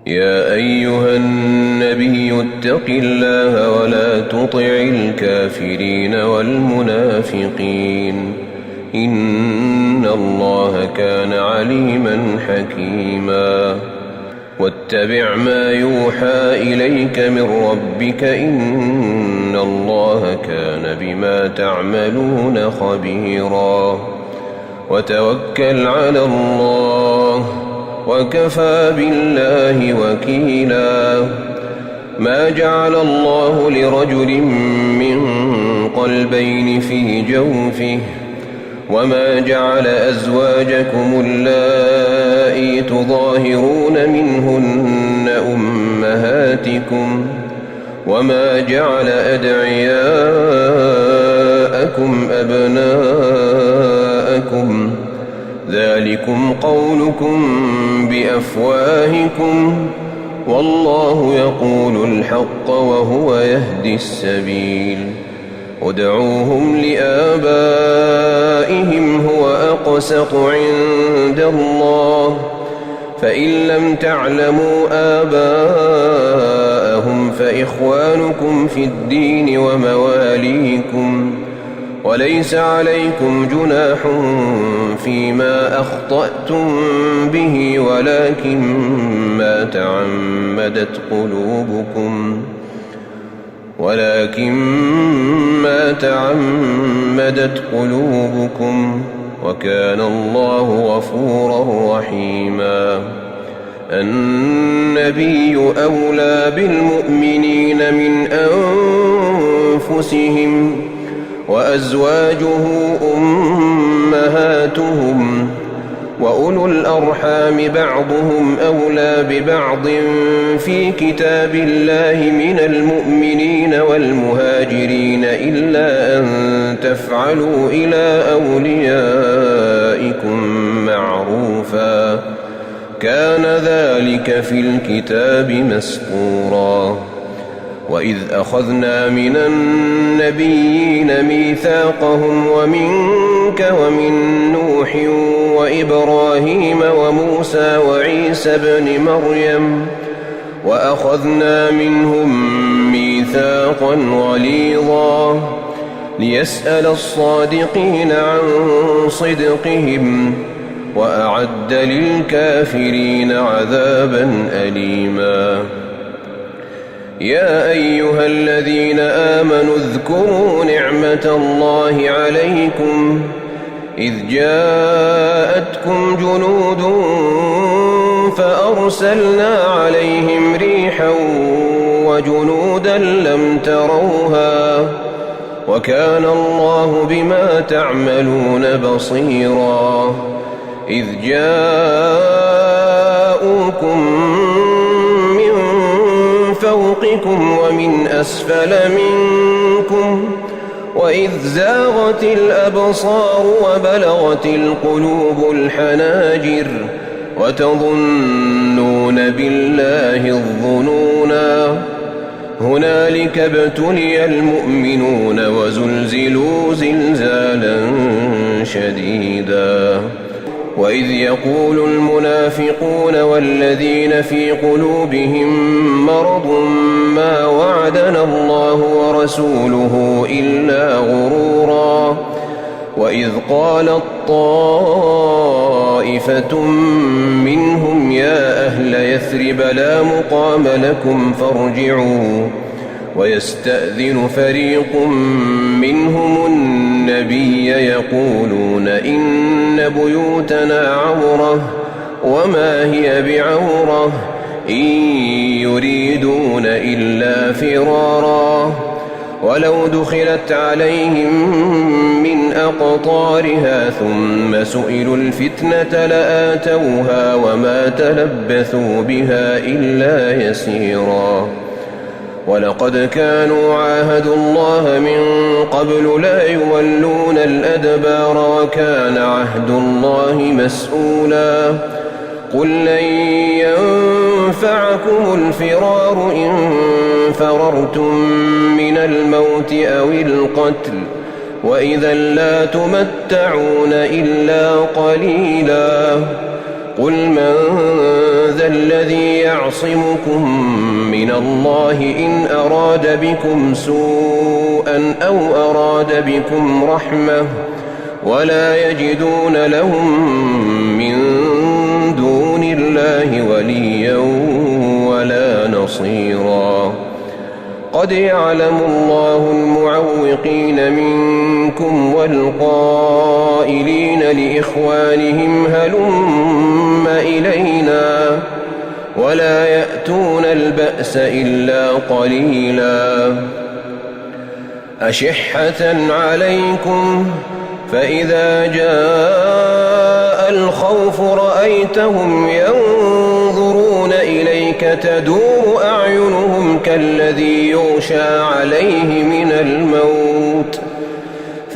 يا أيها النبي اتق الله ولا تطع الكافرين والمنافقين إن الله كان عليما حكيما واتبع ما يوحى إليك من ربك إن الله كان بما تعملون خبيرا وتوكل على الله وكفى بالله وكيلا ما جعل الله لرجل من قلبين في جوفه وما جعل أزواجكم اللائي تظاهرون منهن أمهاتكم وما جعل أدعياءكم أبناءكم ذلكم قولكم بأفواهكم والله يقول الحق وهو يهدي السبيل ادعوهم لآبائهم هو أقسط عند الله فإن لم تعلموا آباءهم فإخوانكم في الدين ومواليكم وليس عليكم جناح فيما أخطأتم به ولكن ما تعمدت قلوبكم وكان الله غفورا رحيما النبي أولى بالمؤمنين من أنفسهم وأزواجه أمهاتهم وأولو الأرحام بعضهم أولى ببعض في كتاب الله من المؤمنين والمهاجرين إلا أن تفعلوا إلى أوليائكم معروفا كان ذلك في الكتاب مسطورا وإذ أخذنا من النبيين ميثاقهم ومنك ومن نوح وإبراهيم وموسى وعيسى ابن مريم وأخذنا منهم ميثاقا غليظا ليسأل الصادقين عن صدقهم وأعد للكافرين عذابا أليما يا أيها الذين آمنوا اذكروا نعمة الله عليكم إذ جاءتكم جنود فأرسلنا عليهم ريحا وجنودا لم تروها وكان الله بما تعملون بصيرا إذ جاءوكم فوقكم ومن أسفل منكم وإذ زاغت الأبصار وبلغت القلوب الحناجر وتظنون بالله الظنونا هنالك ابتلي المؤمنون وزلزلوا زلزالا شديدا وإذ يقول المنافقون والذين في قلوبهم مرض ما وعدنا الله ورسوله إلا غرورا وإذ قالت طائفة منهم يا أهل يثرب لا مقام لكم فارجعوا ويستأذن فريق منهم النبي يقولون إن بيوتنا عورة وما هي بعورة إن يريدون إلا فرارا ولو دخلت عليهم من أقطارها ثم سئلوا الفتنة لآتوها وما تلبثوا بها إلا يسيرا ولقد كانوا عاهدوا الله من قبل لا يولون الأدبار وكان عهد الله مسؤولا قل لن ينفعكم الفرار إن فررتم من الموت أو القتل وإذا لا تمتعون إلا قليلا قل من ذا الذي يعصمكم من الله إن أراد بكم سوءا أو أراد بكم رحمة ولا يجدون لهم من دون الله وليا ولا نصيرا قد يعلم الله المعوقين منكم والقائلين لإخوانهم هلم إلينا ولا يأتون البأس إلا قليلا أشحة عليكم فإذا جاء الخوف رأيتهم ينظرون إليك تدور أعينهم كالذي يغشى عليه من الموت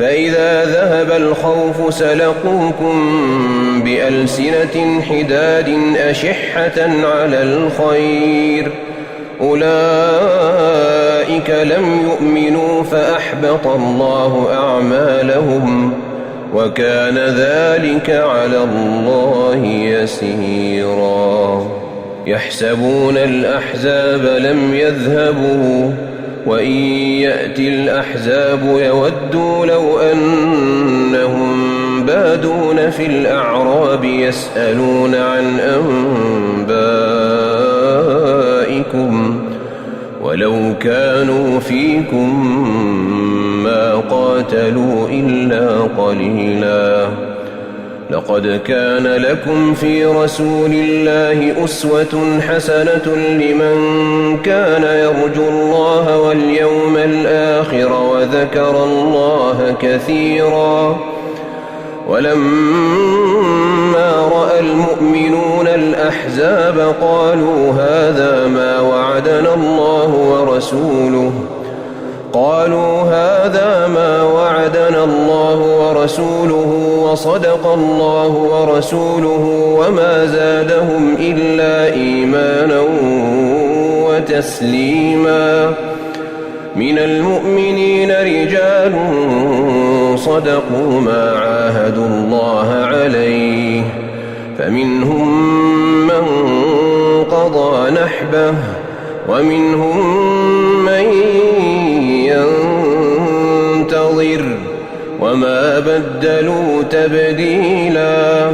فإذا ذهب الخوف سلقوكم بألسنة حداد أشحة على الخير أولئك لم يؤمنوا فأحبط الله أعمالهم وكان ذلك على الله يسيرا يحسبون الأحزاب لم يذهبوا وإن يأتي الأحزاب يودوا لو أنهم بادون في الأعراب يسألون عن أنبائكم ولو كانوا فيكم ما قاتلوا إلا قليلا لقد كان لكم في رسول الله أسوة حسنة لمن كان يرجو الله واليوم الآخر وذكر الله كثيرا ولما رأى المؤمنون الأحزاب قالوا هذا ما وعدنا الله ورسوله وصدق الله ورسوله وما زادهم إلا إيمانا وتسليما من المؤمنين رجال صدقوا ما عاهدوا الله عليه فمنهم من قضى نحبه ومنهم من ينتظر وما بدلوا تبديلا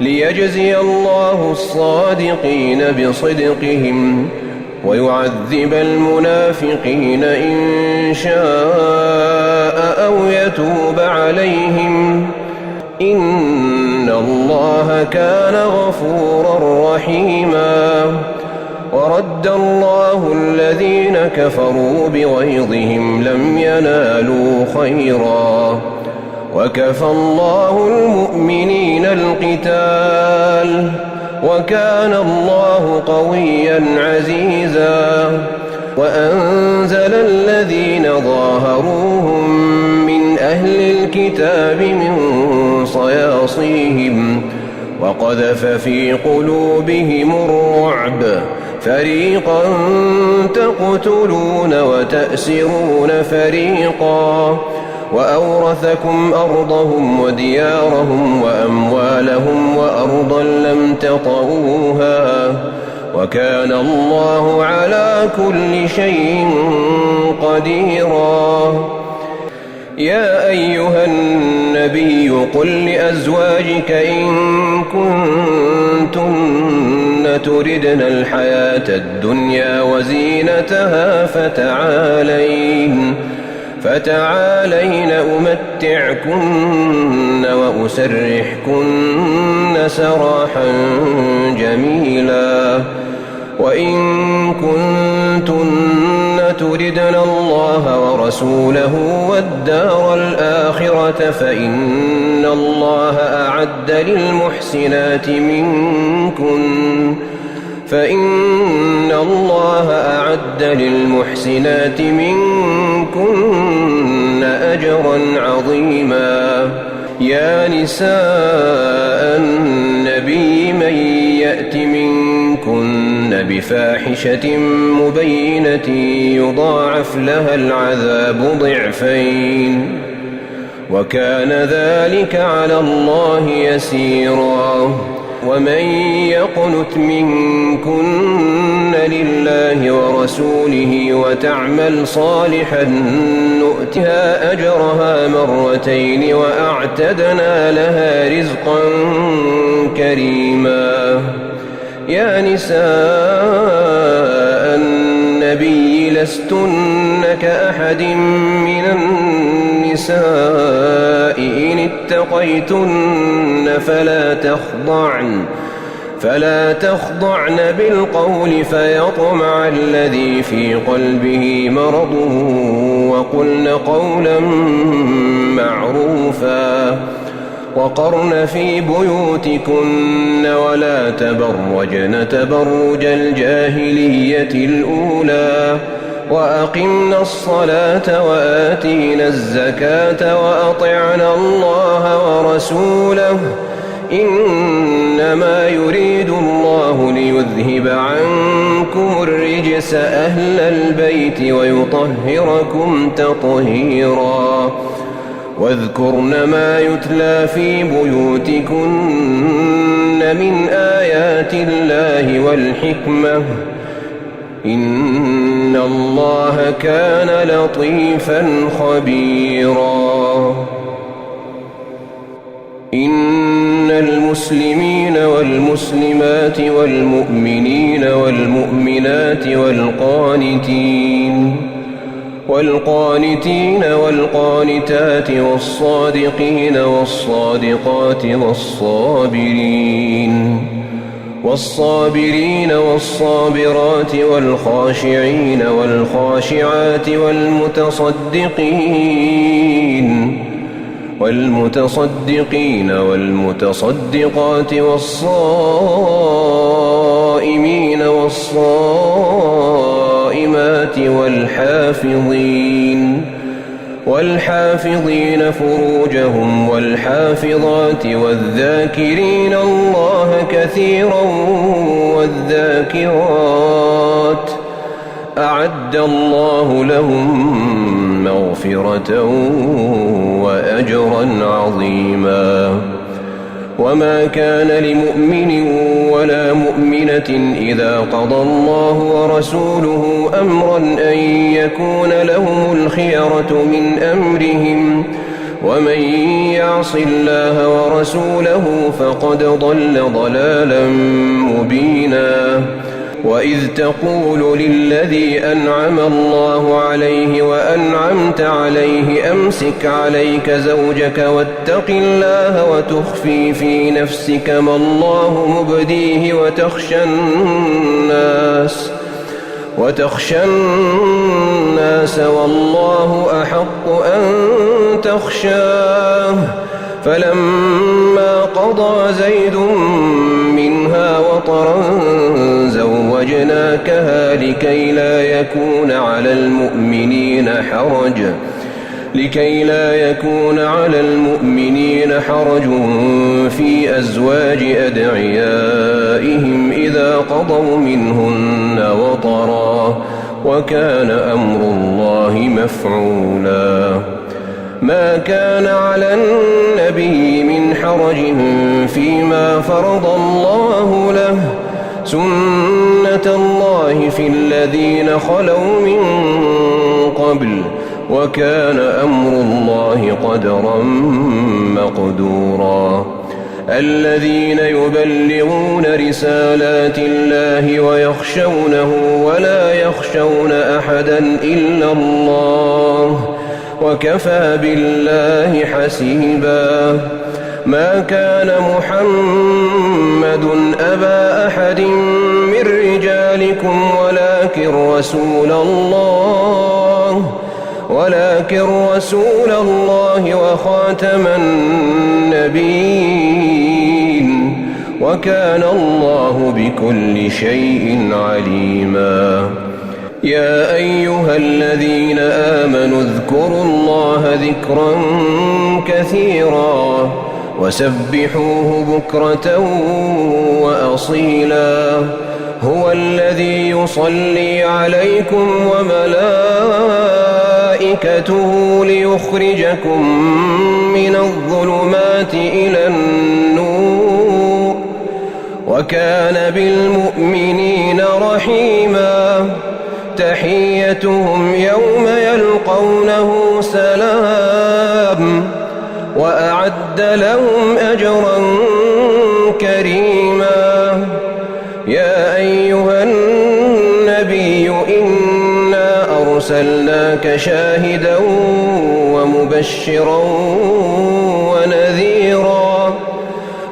ليجزي الله الصادقين بصدقهم ويعذب المنافقين إن شاء أو يتوب عليهم إن الله كان غفورا رحيما ورد الله الذين كفروا بغيظهم لم ينالوا خيرا وكفى الله المؤمنين القتال وكان الله قويا عزيزا وأنزل الذين ظاهروهم من أهل الكتاب من صياصيهم وقذف في قلوبهم الرعب فريقا تقتلون وتأسرون فريقا وأورثكم أرضهم وديارهم وأموالهم وأرضا لم تطئوها وكان الله على كل شيء قديرا يا أيها النبي قل لأزواجك إن كنتن تردن الحياة الدنيا وزينتها فتعالين أمتعكن وأسرحكن سراحا جميلا وإن كنتن تردن الله ورسوله والدار الآخرة فإن الله أعد للمحسنات منكن أجرا عظيما يا نساء النبي من يأت منكن بفاحشة مبينة يضاعف لها العذاب ضعفين وكان ذلك على الله يسيرا ومن يقنت منكن لله ورسوله وتعمل صالحا نؤتها أجرها مرتين وأعتدنا لها رزقا كريما. يا نساء النبي لستن كأحد من النساء إن اتقيتن فلا تخضعن بالقول فيطمع الذي في قلبه مرض وقلن قولا معروفا. وقرن في بيوتكن ولا تبرجن تبرج الجاهلية الأولى وأقمنا الصلاة وآتينا الزكاة وأطعنا الله ورسوله إنما يريد الله ليذهب عنكم الرجس أهل البيت ويطهركم تطهيرا. واذكرن ما يتلى في بيوتكن من آيات الله والحكمة إن الله كان لطيفا خبيرا. إن المسلمين والمسلمات والمؤمنين والمؤمنات والقانتين والقانتات والصادقين والصادقات والصابرين والصابرات والخاشعين والخاشعات والمتصدقين والمتصدقات والصائمين والصائمات والحافظين فروجهم والحافظات والذاكرين الله كثيرا والذاكرات أعد الله لهم مغفرة وأجرا عظيما. وما كان لمؤمن ولا مؤمنة إذا قضى الله ورسوله أمرا أن يكون لهم الخيرة من أمرهم ومن يعص الله ورسوله فقد ضل ضلالا مبينا. وإذ تقول للذي أنعم الله عليه وأنعمت عليه أمسك عليك زوجك واتق الله وتخفي في نفسك ما الله مبديه وتخشى الناس والله أحق أن تخشاه فلما قضى زيد منها وطرا زوجناكها لكي لا يكون على المؤمنين حرج في أزواج أدعيائهم إذا قضوا منهن وطرا وكان أمر الله مفعولا. ما كان على النبي من حرج فيما فرض الله له سنة الله في الذين خلوا من قبل وكان أمر الله قدرا مقدورا. الذين يبلغون رسالات الله ويخشونه ولا يخشون أحدا إلا الله وكفى بالله حسيبا. ما كان محمد أبا أحد من رجالكم ولكن رسول الله وخاتم النبيين وكان الله بكل شيء عليما. يا أيها الذين آمنوا اذكروا الله ذكرا كثيرا وسبحوه بكرة وأصيلا. هو الذي يصلي عليكم وملائكته ليخرجكم من الظلمات إلى النور وكان بالمؤمنين رحيما تحيتهم يوم يلقونه سلام وأعد لهم أجرا كريما يا أيها النبي إنا أرسلناك شاهدا ومبشرا ونذيرا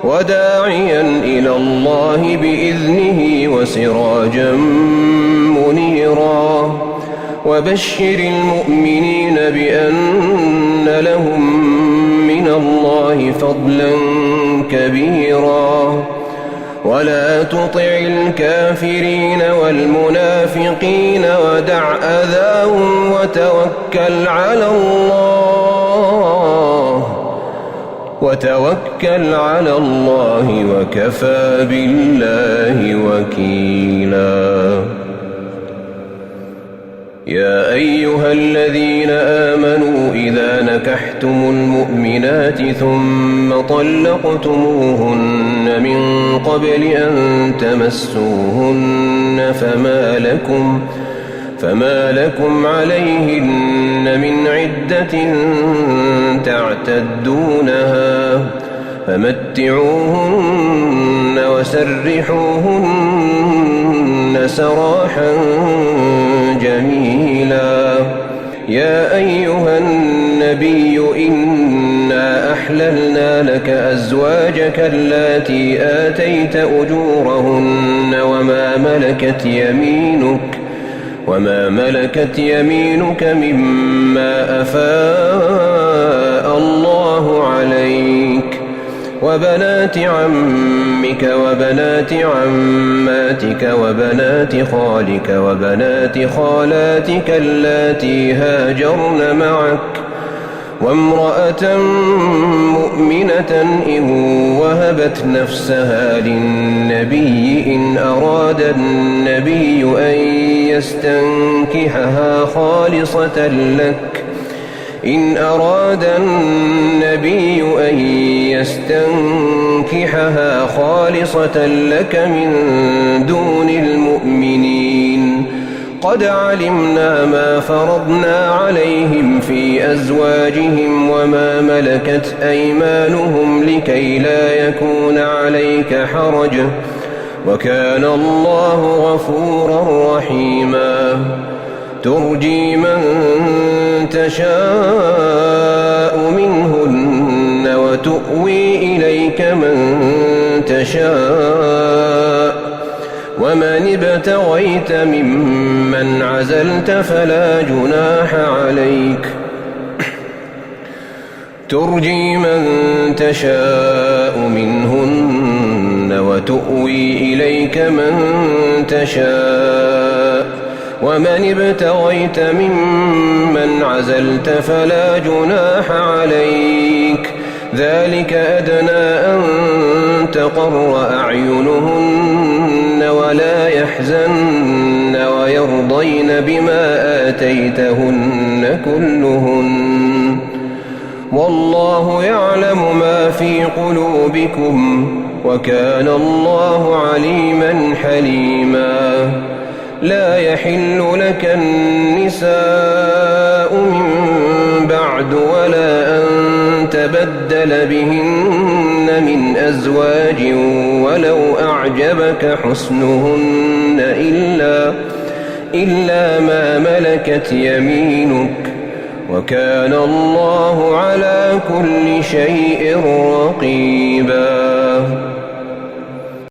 وداعيا إلى الله بإذنه وسراجا منيرا وبشر المؤمنين بأن لهم من الله فضلا كبيرا ولا تطع الكافرين والمنافقين ودع أذاهم وتوكل على الله وكفى بالله وكيلا يا أيها الذين آمنوا إذا نكحتم المؤمنات ثم طلقتموهن من قبل أن تمسوهن فما لكم عليهن من عدة تعتدونها فمتعوهن وسرحوهن سراحا جميلا يا أيها النبي إنا أحللنا لك أزواجك اللاتي آتيت أجورهن وما ملكت يمينك مما أفاء الله عليك وبنات عمك وبنات عماتك وبنات خالك وبنات خالاتك اللاتي هاجرن معك وامرأة مؤمنة إن وهبت نفسها للنبي إن أراد النبي أن يستنكحها خالصة لك من دون المؤمنين قد علمنا ما فرضنا عليهم في أزواجهم وما ملكت أيمانهم لكي لا يكون عليك حرج وكان الله غفورا رحيما ترجي من تشاء منهن وتؤوي إليك من تشاء ومن ابتغيت ممن عزلت فلا جناح عليك ترجي من تشاء منهن وتؤوي إليك من تشاء ومن ابتغيت ممن عزلت فلا جناح عليك ذلك أدنى أن تقر أعينهن ولا يحزن ويرضين بما آتيتهن كلهن والله يعلم ما في قلوبكم وكان الله عليما حليما لا يحل لك النساء من بعد ولا أن تبدل بهن من أزواج ولو أعجبك حسنهن إلا ما ملكت يمينك وكان الله على كل شيء